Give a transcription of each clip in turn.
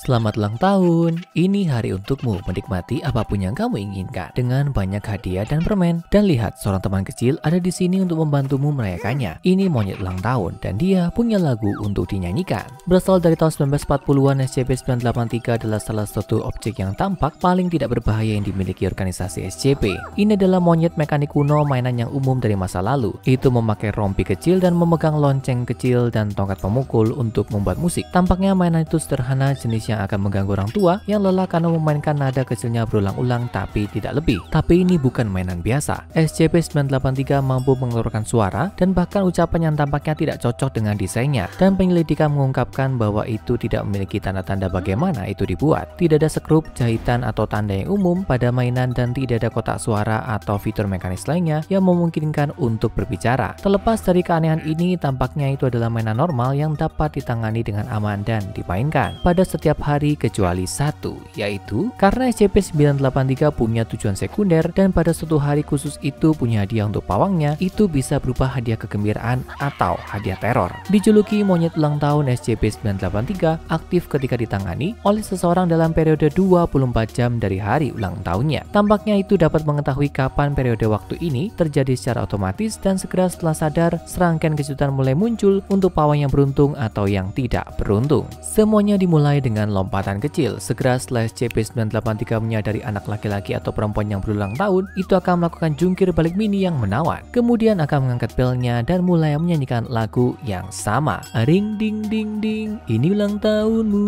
Selamat ulang tahun, ini hari untukmu menikmati apapun yang kamu inginkan dengan banyak hadiah dan permen. Dan lihat, seorang teman kecil ada di sini untuk membantumu merayakannya. Ini monyet ulang tahun dan dia punya lagu untuk dinyanyikan. Berasal dari tahun 1940-an, SCP-983 adalah salah satu objek yang tampak paling tidak berbahaya yang dimiliki organisasi SCP. Ini adalah monyet mekanik kuno, mainan yang umum dari masa lalu. Itu memakai rompi kecil dan memegang lonceng kecil dan tongkat pemukul untuk membuat musik. Tampaknya mainan itu sederhana, jenis yang akan mengganggu orang tua yang lelah karena memainkan nada kecilnya berulang-ulang tapi tidak lebih. Tapi ini bukan mainan biasa. SCP-983 mampu mengeluarkan suara dan bahkan ucapan yang tampaknya tidak cocok dengan desainnya. Dan penyelidikan mengungkapkan bahwa itu tidak memiliki tanda-tanda bagaimana itu dibuat. Tidak ada skrup, jahitan, atau tanda yang umum pada mainan dan tidak ada kotak suara atau fitur mekanis lainnya yang memungkinkan untuk berbicara. Terlepas dari keanehan ini, tampaknya itu adalah mainan normal yang dapat ditangani dengan aman dan dimainkan pada setiap hari kecuali satu, yaitu karena SCP-983 punya tujuan sekunder dan pada suatu hari khusus itu punya hadiah untuk pawangnya. Itu bisa berupa hadiah kegembiraan atau hadiah teror. Dijuluki monyet ulang tahun, SCP-983 aktif ketika ditangani oleh seseorang dalam periode 24 jam dari hari ulang tahunnya. Tampaknya itu dapat mengetahui kapan periode waktu ini terjadi secara otomatis dan segera setelah sadar, serangkaian kejutan mulai muncul untuk pawang yang beruntung atau yang tidak beruntung. Semuanya dimulai dengan lompatan kecil. Segera setelah SCP-983 menyadari anak laki-laki atau perempuan yang berulang tahun itu akan melakukan jungkir balik mini yang menawan. Kemudian akan mengangkat belnya dan mulai menyanyikan lagu yang sama. Ring ding ding ding, ini ulang tahunmu.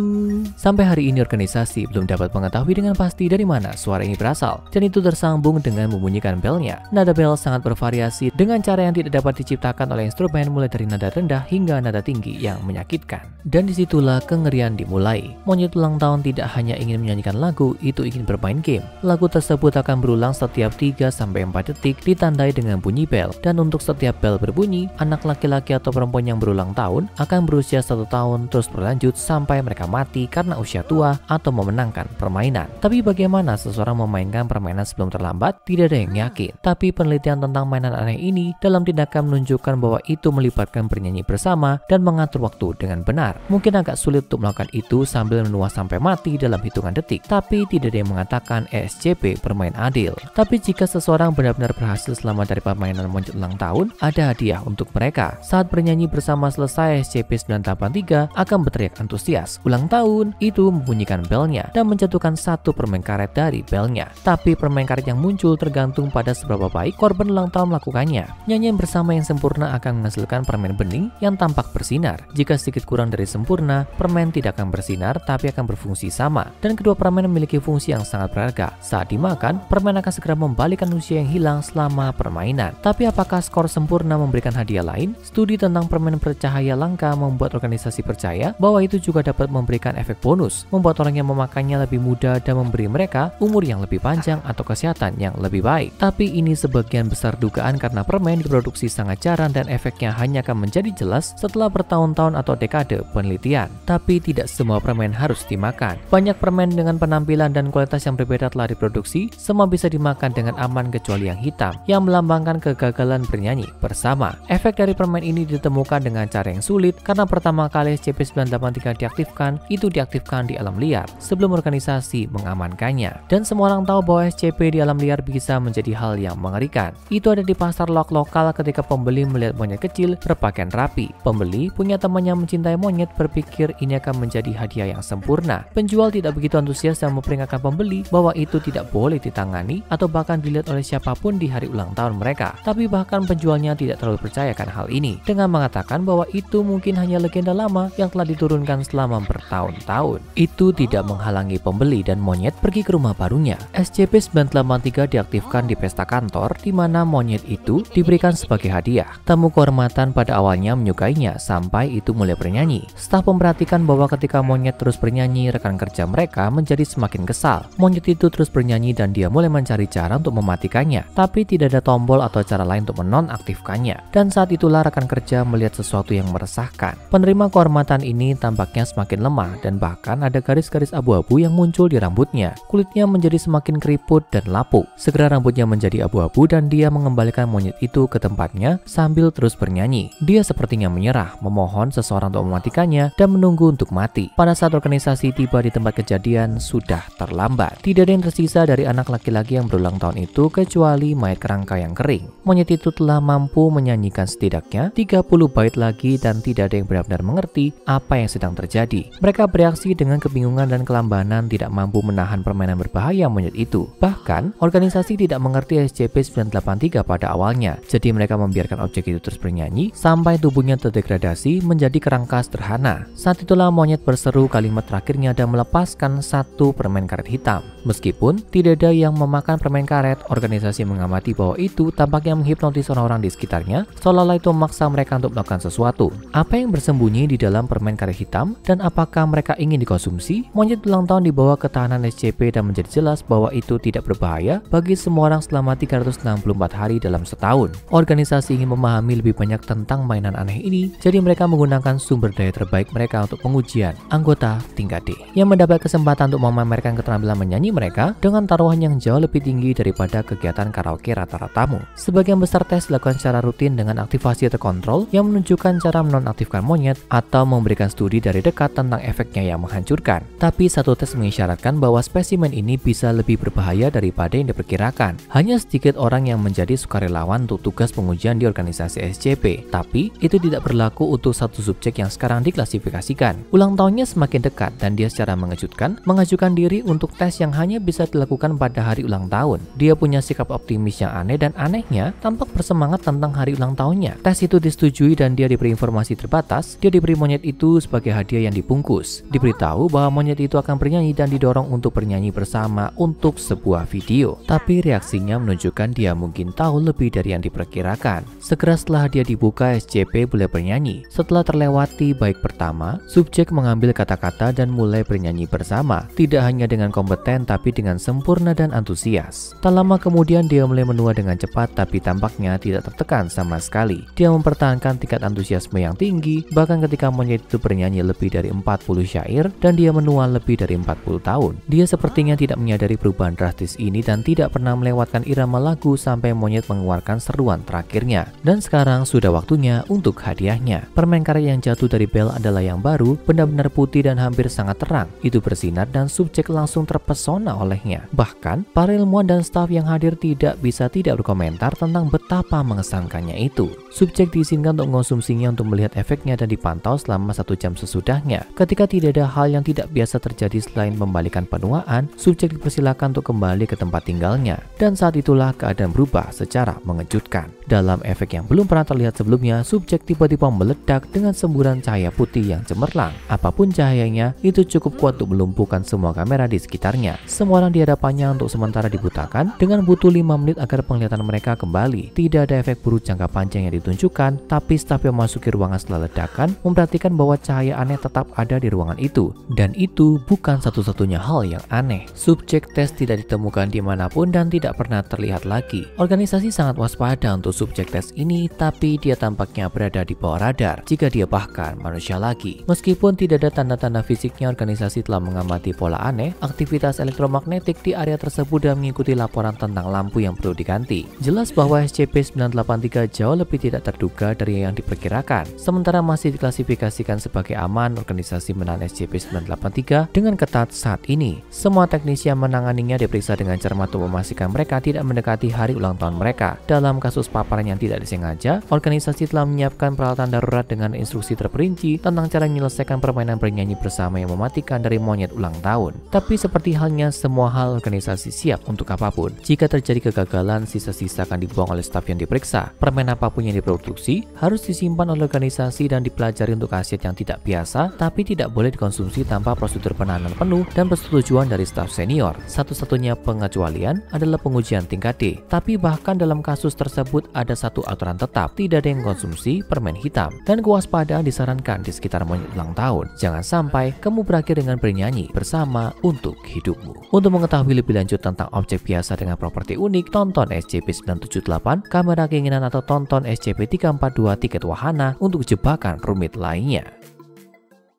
Sampai hari ini organisasi belum dapat mengetahui dengan pasti dari mana suara ini berasal, dan itu tersambung dengan membunyikan belnya. Nada bel sangat bervariasi dengan cara yang tidak dapat diciptakan oleh instrumen, mulai dari nada rendah hingga nada tinggi yang menyakitkan. Dan disitulah kengerian dimulai. Monyet ulang tahun tidak hanya ingin menyanyikan lagu, itu ingin bermain game. Lagu tersebut akan berulang setiap 3-4 detik ditandai dengan bunyi bel, dan untuk setiap bel berbunyi, anak laki-laki atau perempuan yang berulang tahun akan berusia 1 tahun terus berlanjut sampai mereka mati karena usia tua atau memenangkan permainan. Tapi bagaimana seseorang memainkan permainan sebelum terlambat? Tidak ada yang yakin. Tapi penelitian tentang mainan aneh ini dalam tindakan menunjukkan bahwa itu melibatkan bernyanyi bersama dan mengatur waktu dengan benar. Mungkin agak sulit untuk melakukan itu sambil menua sampai mati dalam hitungan detik, tapi tidak ada yang mengatakan SCP bermain adil. Tapi jika seseorang benar-benar berhasil selamat dari permainan monyet ulang tahun, ada hadiah untuk mereka. Saat bernyanyi bersama selesai, SCP-983 akan berteriak antusias ulang tahun. Itu membunyikan belnya dan menjatuhkan satu permen karet dari belnya. Tapi permen karet yang muncul tergantung pada seberapa baik korban ulang tahun melakukannya. Nyanyian bersama yang sempurna akan menghasilkan permen bening yang tampak bersinar. Jika sedikit kurang dari sempurna, permen tidak akan bersinar tapi akan berfungsi sama, dan kedua permen memiliki fungsi yang sangat berharga. Saat dimakan, permen akan segera membalikan usia yang hilang selama permainan. Tapi apakah skor sempurna memberikan hadiah lain? Studi tentang permen bercahaya langka membuat organisasi percaya bahwa itu juga dapat memberikan efek bonus, membuat orang yang memakannya lebih muda dan memberi mereka umur yang lebih panjang atau kesehatan yang lebih baik. Tapi ini sebagian besar dugaan karena permen diproduksi sangat jarang dan efeknya hanya akan menjadi jelas setelah bertahun-tahun atau dekade penelitian. Tapi tidak semua permen harus dimakan. Banyak permen dengan penampilan dan kualitas yang berbeda telah diproduksi. Semua bisa dimakan dengan aman kecuali yang hitam, yang melambangkan kegagalan bernyanyi bersama. Efek dari permen ini ditemukan dengan cara yang sulit karena pertama kali SCP-983 diaktifkan, itu diaktifkan di alam liar sebelum organisasi mengamankannya. Dan semua orang tahu bahwa SCP di alam liar bisa menjadi hal yang mengerikan. Itu ada di pasar lokal ketika pembeli melihat monyet kecil berpakaian rapi. Pembeli punya teman yang mencintai monyet, berpikir ini akan menjadi hadiah yang sempurna. Penjual tidak begitu antusias dan memperingatkan pembeli bahwa itu tidak boleh ditangani atau bahkan dilihat oleh siapapun di hari ulang tahun mereka. Tapi bahkan penjualnya tidak terlalu percayakan hal ini dengan mengatakan bahwa itu mungkin hanya legenda lama yang telah diturunkan selama bertahun-tahun. Itu tidak menghalangi pembeli dan monyet pergi ke rumah barunya. SCP-983 diaktifkan di pesta kantor di mana monyet itu diberikan sebagai hadiah. Tamu kehormatan pada awalnya menyukainya sampai itu mulai bernyanyi. Staf memperhatikan bahwa ketika monyet terus bernyanyi, rekan kerja mereka menjadi semakin kesal. Monyet itu terus bernyanyi dan dia mulai mencari cara untuk mematikannya, tapi tidak ada tombol atau cara lain untuk menonaktifkannya. Dan saat itulah rekan kerja melihat sesuatu yang meresahkan. Penerima kehormatan ini tampaknya semakin lemah dan bahkan ada garis-garis abu-abu yang muncul di rambutnya. Kulitnya menjadi semakin keriput dan lapuk. Segera rambutnya menjadi abu-abu dan dia mengembalikan monyet itu ke tempatnya sambil terus bernyanyi. Dia sepertinya menyerah, memohon seseorang untuk mematikannya dan menunggu untuk mati. Pada saat organisasi tiba di tempat kejadian sudah terlambat. Tidak ada yang tersisa dari anak laki-laki yang berulang tahun itu kecuali mayat kerangka yang kering. Monyet itu telah mampu menyanyikan setidaknya 30 bait lagi dan tidak ada yang benar-benar mengerti apa yang sedang terjadi. Mereka bereaksi dengan kebingungan dan kelambanan, tidak mampu menahan permainan berbahaya monyet itu. Bahkan, organisasi tidak mengerti SCP-983 pada awalnya. Jadi mereka membiarkan objek itu terus bernyanyi sampai tubuhnya terdegradasi menjadi kerangka sederhana. Saat itulah monyet berseru kalimat terakhirnya dan melepaskan satu permen karet hitam. Meskipun tidak ada yang memakan permen karet, organisasi mengamati bahwa itu tampaknya menghipnotis orang-orang di sekitarnya, seolah-olah itu memaksa mereka untuk melakukan sesuatu. Apa yang bersembunyi di dalam permen karet hitam dan apakah mereka ingin dikonsumsi? Monyet ulang tahun dibawa ke tahanan SCP dan menjadi jelas bahwa itu tidak berbahaya bagi semua orang selama 364 hari dalam setahun. Organisasi ingin memahami lebih banyak tentang mainan aneh ini, jadi mereka menggunakan sumber daya terbaik mereka untuk pengujian anggota tingkat D yang mendapat kesempatan untuk memamerkan keterampilan menyanyi mereka dengan taruhan yang jauh lebih tinggi daripada kegiatan karaoke rata-ratamu. Sebagian besar tes dilakukan secara rutin dengan aktivasi terkontrol yang menunjukkan cara menonaktifkan monyet atau memberikan studi dari dekat tentang efeknya yang menghancurkan. Tapi satu tes mengisyaratkan bahwa spesimen ini bisa lebih berbahaya daripada yang diperkirakan. Hanya sedikit orang yang menjadi sukarelawan untuk tugas pengujian di organisasi SCP, tapi itu tidak berlaku untuk satu subjek yang sekarang diklasifikasikan. Ulang tahunnya semakin dekat dan dia secara mengejutkan mengajukan diri untuk tes yang hanya bisa dilakukan pada hari ulang tahun. Dia punya sikap optimis yang aneh dan anehnya tampak bersemangat tentang hari ulang tahunnya. Tes itu disetujui dan dia diberi informasi terbatas. Dia diberi monyet itu sebagai hadiah yang dibungkus. Diberitahu bahwa monyet itu akan bernyanyi dan didorong untuk bernyanyi bersama untuk sebuah video. Tapi reaksinya menunjukkan dia mungkin tahu lebih dari yang diperkirakan. Segera setelah dia dibuka, SCP boleh bernyanyi. Setelah terlewati baik pertama, subjek mengambil kata-kata dan mulai bernyanyi bersama. Tidak hanya dengan kompeten tapi dengan sempurna dan antusias. Tak lama kemudian dia mulai menua dengan cepat tapi tampaknya tidak tertekan sama sekali. Dia mempertahankan tingkat antusiasme yang tinggi bahkan ketika monyet itu bernyanyi lebih dari 40 syair dan dia menua lebih dari 40 tahun. Dia sepertinya tidak menyadari perubahan drastis ini dan tidak pernah melewatkan irama lagu sampai monyet mengeluarkan seruan terakhirnya. Dan sekarang sudah waktunya untuk hadiahnya. Permen karet yang jatuh dari bel adalah yang baru, benar-benar putih dan hampir sangat terang. Itu bersinar dan subjek langsung terpesona olehnya. Bahkan, para ilmuwan dan staf yang hadir tidak bisa tidak berkomentar tentang betapa mengesankannya itu. Subjek diizinkan untuk mengonsumsinya untuk melihat efeknya dan dipantau selama 1 jam sesudahnya. Ketika tidak ada hal yang tidak biasa terjadi selain membalikan penuaan, subjek dipersilakan untuk kembali ke tempat tinggalnya. Dan saat itulah keadaan berubah secara mengejutkan. Dalam efek yang belum pernah terlihat sebelumnya, subjek tiba-tiba meledak dengan semburan cahaya putih yang cemerlang. Apapun cahayanya, itu cukup kuat untuk melumpuhkan semua kamera di sekitarnya. Semua orang di hadapannya untuk sementara dibutakan dengan butuh 5 menit agar penglihatan mereka kembali. Tidak ada efek buruk jangka panjang yang ditunjukkan, tapi staf yang memasuki ruangan setelah ledakan memperhatikan bahwa cahaya aneh tetap ada di ruangan itu. Dan itu bukan satu-satunya hal yang aneh. Subjek tes tidak ditemukan dimanapun dan tidak pernah terlihat lagi. Organisasi sangat waspada untuk subjek tes ini, tapi dia tampaknya berada di bawah radar jika dia bahkan manusia lagi. Meskipun tidak ada tanda-tanda fisiknya, organisasi telah mengamati pola aneh, aktivitas elektromagnetik di area tersebut dan mengikuti laporan tentang lampu yang perlu diganti. Jelas bahwa SCP-983 jauh lebih tidak terduga dari yang diperkirakan. Sementara masih diklasifikasikan sebagai aman, organisasi menahan SCP-983 dengan ketat saat ini. Semua teknisi yang menanganinya diperiksa dengan cermat untuk memastikan mereka tidak mendekati hari ulang tahun mereka. Dalam kasus paparan yang tidak disengaja, organisasi telah menyiapkan peralatan darurat dengan instruksi terperinci tentang cara menyelesaikan permainan bernyanyi bersama yang mematikan dari monyet ulang tahun. Tapi seperti halnya semua hal, organisasi siap untuk apapun. Jika terjadi kegagalan, sisa-sisa akan dibuang oleh staf yang diperiksa. Permen apapun yang diproduksi harus disimpan oleh organisasi dan dipelajari untuk khasiat yang tidak biasa, tapi tidak boleh dikonsumsi tanpa prosedur penahanan penuh dan persetujuan dari staf senior. Satu-satunya pengecualian adalah pengujian tingkat D. Tapi bahkan dalam kasus tersebut ada satu aturan tetap, tidak ada yang konsumsi permen hitam. Dan kewaspadaan disarankan di sekitar monyet ulang tahun. Jangan sampai kamu berakhir dengan bernyanyi bersama untuk hidupmu. Untuk mengetahui lebih lanjut tentang objek biasa dengan properti unik, tonton SCP-978, Kamera Keinginan, atau tonton SCP-342 Tiket Wahana untuk jebakan rumit lainnya.